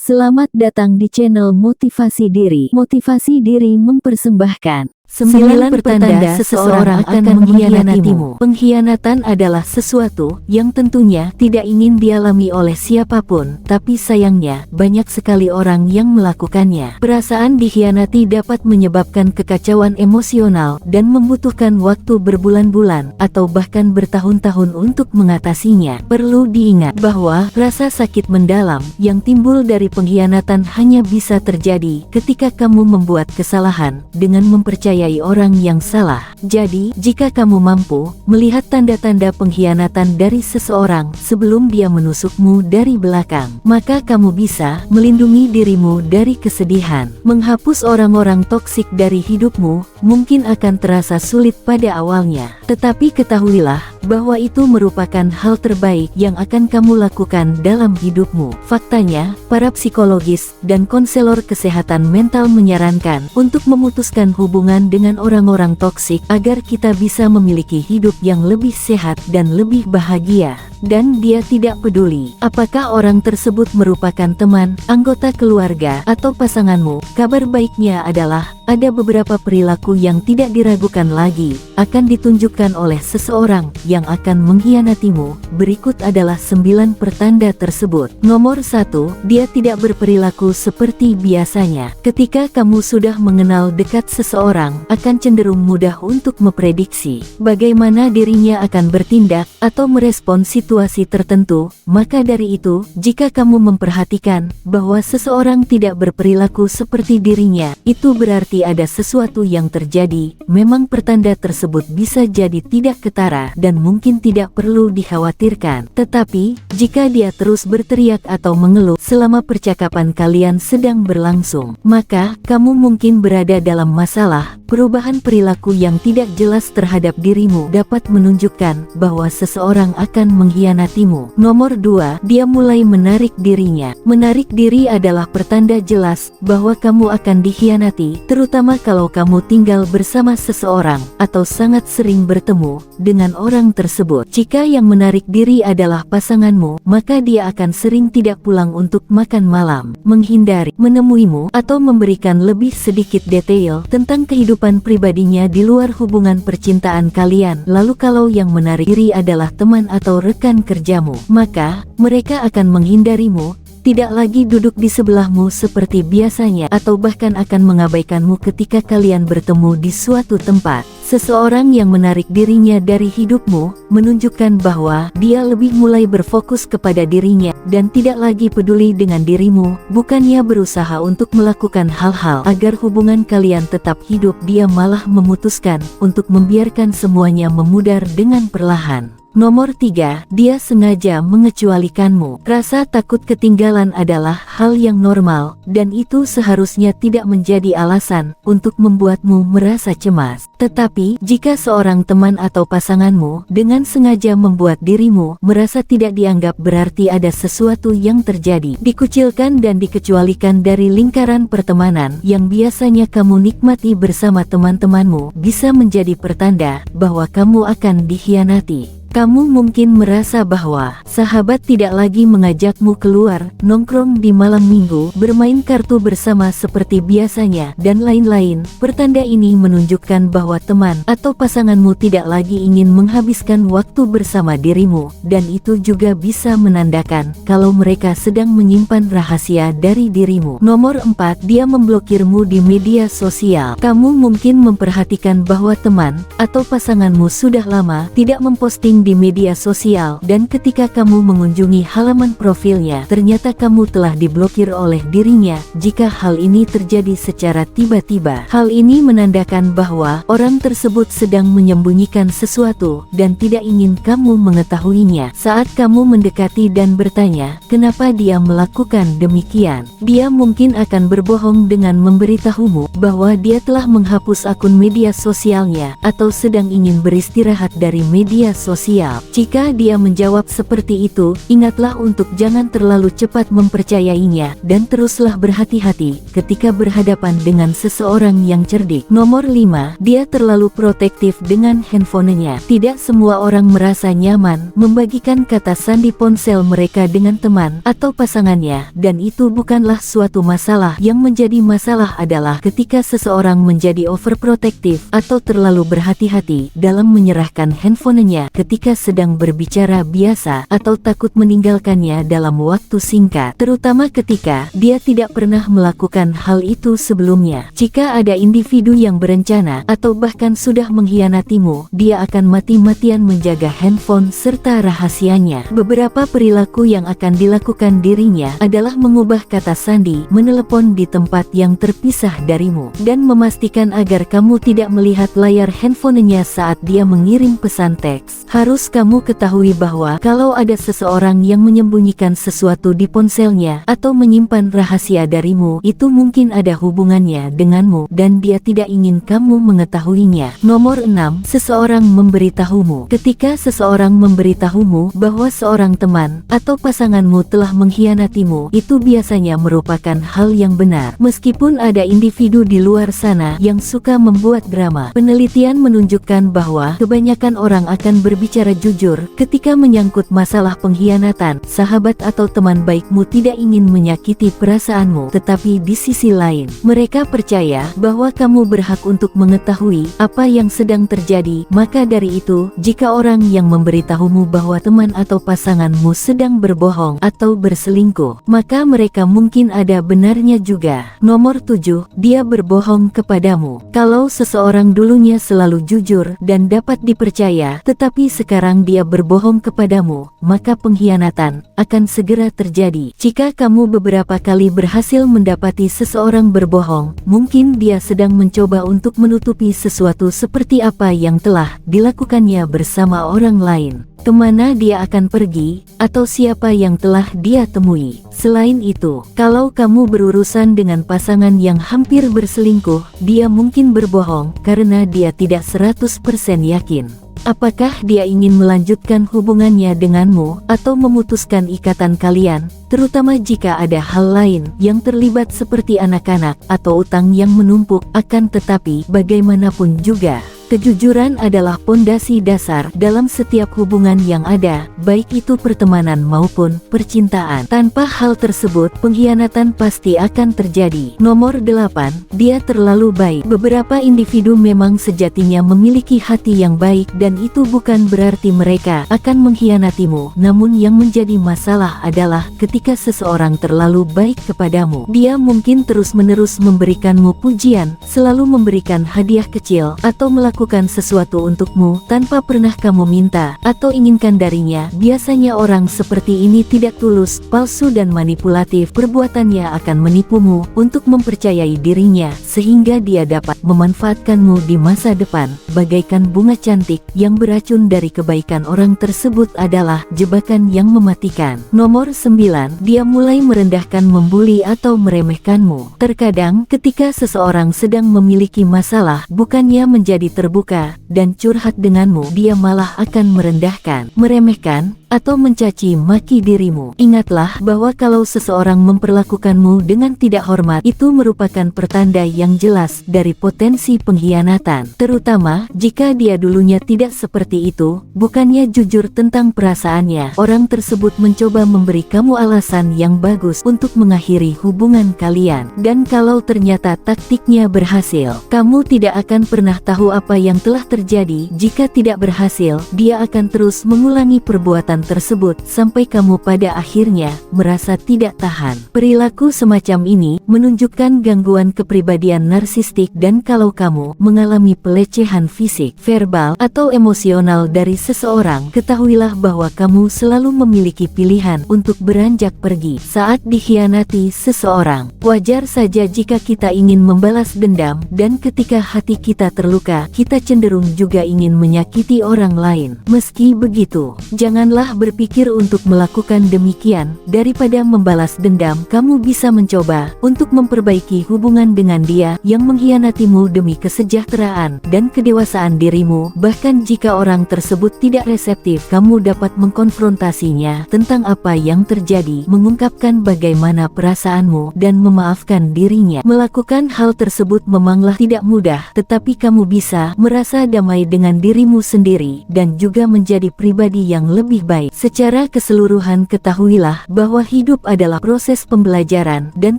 Selamat datang di channel Motivasi Diri. Motivasi Diri mempersembahkan 9 pertanda seseorang akan mengkhianatimu. Pengkhianatan adalah sesuatu yang tentunya tidak ingin dialami oleh siapapun, tapi sayangnya banyak sekali orang yang melakukannya. Perasaan dikhianati dapat menyebabkan kekacauan emosional dan membutuhkan waktu berbulan-bulan atau bahkan bertahun-tahun untuk mengatasinya. Perlu diingat bahwa rasa sakit mendalam yang timbul dari pengkhianatan hanya bisa terjadi ketika kamu membuat kesalahan dengan mempercayai orang yang salah. Jadi, jika kamu mampu melihat tanda-tanda pengkhianatan dari seseorang sebelum dia menusukmu dari belakang, maka kamu bisa melindungi dirimu dari kesedihan. Menghapus orang-orang toksik dari hidupmu mungkin akan terasa sulit pada awalnya, tetapi ketahuilah bahwa itu merupakan hal terbaik yang akan kamu lakukan dalam hidupmu. Faktanya, para psikologis dan konselor kesehatan mental menyarankan untuk memutuskan hubungan dengan orang-orang toksik agar kita bisa memiliki hidup yang lebih sehat dan lebih bahagia. Dan dia tidak peduli apakah orang tersebut merupakan teman, anggota keluarga, atau pasanganmu. Kabar baiknya adalah ada beberapa perilaku yang tidak diragukan lagi akan ditunjukkan oleh seseorang yang akan mengkhianatimu. Berikut adalah 9 pertanda tersebut. Nomor 1, dia tidak berperilaku seperti biasanya. Ketika kamu sudah mengenal dekat seseorang, akan cenderung mudah untuk memprediksi bagaimana dirinya akan bertindak atau merespon situasi tertentu. Maka dari itu, jika kamu memperhatikan bahwa seseorang tidak berperilaku seperti dirinya, itu berarti ada sesuatu yang terjadi. Memang pertanda tersebut bisa jadi tidak ketara dan mungkin tidak perlu dikhawatirkan. Tetapi, jika dia terus berteriak atau mengeluh selama percakapan kalian sedang berlangsung, maka kamu mungkin berada dalam masalah. Perubahan perilaku yang tidak jelas terhadap dirimu dapat menunjukkan bahwa seseorang akan mengkhianatimu. Nomor 2, dia mulai menarik dirinya. Menarik diri adalah pertanda jelas bahwa kamu akan dikhianati, terutama kalau kamu tinggal bersama seseorang atau sangat sering bertemu dengan orang tersebut. Jika yang menarik diri adalah pasanganmu, maka dia akan sering tidak pulang untuk makan malam, menghindari menemuimu, atau memberikan lebih sedikit detail tentang kehidupan pribadinya di luar hubungan percintaan kalian. Lalu kalau yang menarik diri adalah teman atau rekan kerjamu, maka mereka akan menghindarimu, tidak lagi duduk di sebelahmu seperti biasanya, atau bahkan akan mengabaikanmu ketika kalian bertemu di suatu tempat. Seseorang yang menarik dirinya dari hidupmu menunjukkan bahwa dia lebih mulai berfokus kepada dirinya dan tidak lagi peduli dengan dirimu, bukannya berusaha untuk melakukan hal-hal agar hubungan kalian tetap hidup. Dia malah memutuskan untuk membiarkan semuanya memudar dengan perlahan. Nomor 3, dia sengaja mengecualikanmu. Rasa takut ketinggalan adalah hal yang normal, dan itu seharusnya tidak menjadi alasan untuk membuatmu merasa cemas. Tetapi, jika seorang teman atau pasanganmu dengan sengaja membuat dirimu merasa tidak dianggap, berarti ada sesuatu yang terjadi. Dikucilkan dan dikecualikan dari lingkaran pertemanan yang biasanya kamu nikmati bersama teman-temanmu bisa menjadi pertanda bahwa kamu akan dikhianati. Kamu mungkin merasa bahwa sahabat tidak lagi mengajakmu keluar, nongkrong di malam minggu, bermain kartu bersama seperti biasanya, dan lain-lain. Pertanda ini menunjukkan bahwa teman atau pasanganmu tidak lagi ingin menghabiskan waktu bersama dirimu, dan itu juga bisa menandakan kalau mereka sedang menyimpan rahasia dari dirimu. Nomor 4, dia memblokirmu di media sosial. Kamu mungkin memperhatikan bahwa teman atau pasanganmu sudah lama tidak memposting di media sosial, dan ketika kamu mengunjungi halaman profilnya, ternyata kamu telah diblokir oleh dirinya. Jika hal ini terjadi secara tiba-tiba, hal ini menandakan bahwa orang tersebut sedang menyembunyikan sesuatu dan tidak ingin kamu mengetahuinya. Saat kamu mendekati dan bertanya kenapa dia melakukan demikian, dia mungkin akan berbohong dengan memberitahumu bahwa dia telah menghapus akun media sosialnya atau sedang ingin beristirahat dari media sosial. siap. Jika dia menjawab seperti itu, ingatlah untuk jangan terlalu cepat mempercayainya dan teruslah berhati-hati ketika berhadapan dengan seseorang yang cerdik. Nomor 5, dia terlalu protektif dengan handphonenya. Tidak semua orang merasa nyaman membagikan kata sandi ponsel mereka dengan teman atau pasangannya, dan itu bukanlah suatu masalah. Yang menjadi masalah adalah ketika seseorang menjadi overprotektif atau terlalu berhati-hati dalam menyerahkan handphonenya ketika sedang berbicara biasa atau takut meninggalkannya dalam waktu singkat, terutama ketika dia tidak pernah melakukan hal itu sebelumnya. Jika ada individu yang berencana atau bahkan sudah mengkhianatimu, dia akan mati-matian menjaga handphone serta rahasianya. Beberapa perilaku yang akan dilakukan dirinya adalah mengubah kata sandi, menelepon di tempat yang terpisah darimu, dan memastikan agar kamu tidak melihat layar handphonenya saat dia mengirim pesan teks. Harus kamu ketahui bahwa kalau ada seseorang yang menyembunyikan sesuatu di ponselnya atau menyimpan rahasia darimu, itu mungkin ada hubungannya denganmu dan dia tidak ingin kamu mengetahuinya. Nomor 6, seseorang memberitahumu. Ketika seseorang memberitahumu bahwa seorang teman atau pasanganmu telah mengkhianatimu, itu biasanya merupakan hal yang benar. Meskipun ada individu di luar sana yang suka membuat drama, penelitian menunjukkan bahwa kebanyakan orang akan berbicara jujur ketika menyangkut masalah pengkhianatan. Sahabat atau teman baikmu tidak ingin menyakiti perasaanmu, tetapi di sisi lain, mereka percaya bahwa kamu berhak untuk mengetahui apa yang sedang terjadi. Maka dari itu, jika orang yang memberitahumu bahwa teman atau pasanganmu sedang berbohong atau berselingkuh, maka mereka mungkin ada benarnya juga. Nomor 7, dia berbohong kepadamu. Kalau seseorang dulunya selalu jujur dan dapat dipercaya, tetapi sekarang dia berbohong kepadamu, maka pengkhianatan akan segera terjadi. Jika kamu beberapa kali berhasil mendapati seseorang berbohong, mungkin dia sedang mencoba untuk menutupi sesuatu seperti apa yang telah dilakukannya bersama orang lain. Kemana dia akan pergi, atau siapa yang telah dia temui. Selain itu, kalau kamu berurusan dengan pasangan yang hampir berselingkuh, dia mungkin berbohong karena dia tidak 100% yakin apakah dia ingin melanjutkan hubungannya denganmu atau memutuskan ikatan kalian, terutama jika ada hal lain yang terlibat seperti anak-anak atau utang yang menumpuk. Akan tetapi, bagaimanapun juga, kejujuran adalah pondasi dasar dalam setiap hubungan yang ada, baik itu pertemanan maupun percintaan. Tanpa hal tersebut, pengkhianatan pasti akan terjadi. Nomor 8, dia terlalu baik. Beberapa individu memang sejatinya memiliki hati yang baik dan itu bukan berarti mereka akan mengkhianatimu. Namun yang menjadi masalah adalah ketika seseorang terlalu baik kepadamu. Dia mungkin terus-menerus memberikanmu pujian, selalu memberikan hadiah kecil, atau melakukan sesuatu untukmu tanpa pernah kamu minta atau inginkan darinya. Biasanya orang seperti ini tidak tulus, palsu dan manipulatif. Perbuatannya akan menipumu untuk mempercayai dirinya sehingga dia dapat memanfaatkanmu di masa depan. Bagaikan bunga cantik yang beracun, dari kebaikan orang tersebut adalah jebakan yang mematikan. Nomor 9, dia mulai merendahkan, membuli atau meremehkanmu. Terkadang ketika seseorang sedang memiliki masalah, bukannya menjadi terbuka dan curhat denganmu, dia malah akan merendahkan, meremehkan, atau mencaci maki dirimu. Ingatlah bahwa kalau seseorang memperlakukanmu dengan tidak hormat, itu merupakan pertanda yang jelas dari potensi pengkhianatan. Terutama jika dia dulunya tidak seperti itu, bukannya jujur tentang perasaannya. Orang tersebut mencoba memberi kamu alasan yang bagus untuk mengakhiri hubungan kalian. Dan kalau ternyata taktiknya berhasil, kamu tidak akan pernah tahu apa yang telah terjadi. Jika tidak berhasil, dia akan terus mengulangi perbuatan tersebut sampai kamu pada akhirnya merasa tidak tahan. Perilaku semacam ini menunjukkan gangguan kepribadian narsistik, dan kalau kamu mengalami pelecehan fisik, verbal, atau emosional dari seseorang, ketahuilah bahwa kamu selalu memiliki pilihan untuk beranjak pergi. Saat dikhianati seseorang, wajar saja jika kita ingin membalas dendam, dan ketika hati kita terluka, kita cenderung juga ingin menyakiti orang lain. Meski begitu, janganlah Setelah berpikir untuk melakukan demikian, daripada membalas dendam, kamu bisa mencoba untuk memperbaiki hubungan dengan dia yang mengkhianatimu demi kesejahteraan dan kedewasaan dirimu. Bahkan jika orang tersebut tidak reseptif, kamu dapat mengkonfrontasinya tentang apa yang terjadi, mengungkapkan bagaimana perasaanmu, dan memaafkan dirinya. Melakukan hal tersebut memanglah tidak mudah, tetapi kamu bisa merasa damai dengan dirimu sendiri dan juga menjadi pribadi yang lebih baik. Secara keseluruhan, ketahuilah bahwa hidup adalah proses pembelajaran dan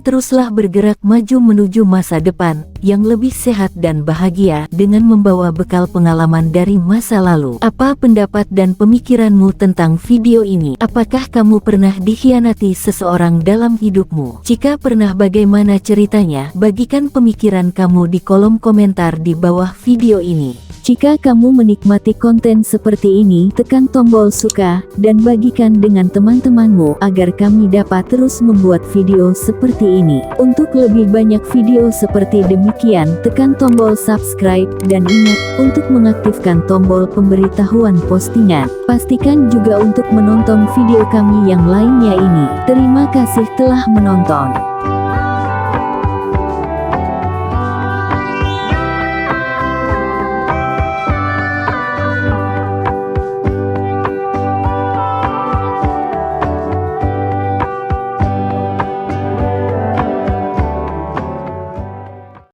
teruslah bergerak maju menuju masa depan yang lebih sehat dan bahagia dengan membawa bekal pengalaman dari masa lalu. Apa pendapat dan pemikiranmu tentang video ini? Apakah kamu pernah dikhianati seseorang dalam hidupmu? Jika pernah, bagaimana ceritanya? Bagikan pemikiran kamu di kolom komentar di bawah video ini. Jika kamu menikmati konten seperti ini, tekan tombol suka dan bagikan dengan teman-temanmu agar kami dapat terus membuat video seperti ini. Untuk lebih banyak video seperti demikian, tekan tombol subscribe dan ingat untuk mengaktifkan tombol pemberitahuan postingan. Pastikan juga untuk menonton video kami yang lainnya ini. Terima kasih telah menonton.